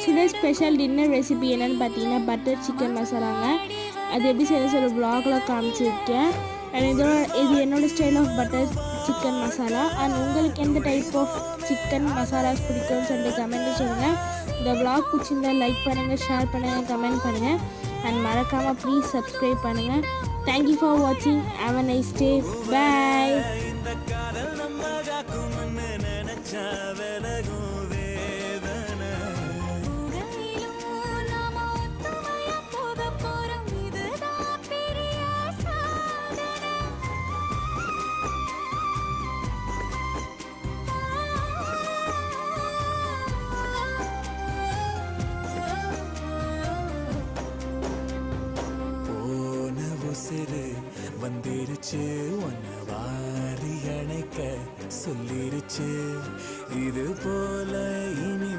Today special dinner recipe என்னென்னு பார்த்தீங்கன்னா butter chicken மசாலாங்க. அது எப்படி செய்யணும் சொல்ல வ்ளாகில் காமிச்சிருக்கேன். அண்ட் இது என்னோடய style of butter chicken masala. And உங்களுக்கு எந்த டைப் ஆஃப் சிக்கன் மசாலாஸ் பிடிக்கும்னு சொல்லிட்டு கமெண்ட்டில் சொல்லுங்கள். இந்த வ்ளாக் பிடிச்சிருந்தா லைக் பண்ணுங்கள், ஷேர் பண்ணுங்கள், கமெண்ட் பண்ணுங்கள். அண்ட் மறக்காமல் ப்ளீஸ் சப்ஸ்கிரைப் பண்ணுங்கள். தேங்க்யூ ஃபார் வாட்சிங். Have a nice day. Bye. வந்துருச்சு உன்னை வாரி அணைக்க சொல்லிருச்சு இது போல இனி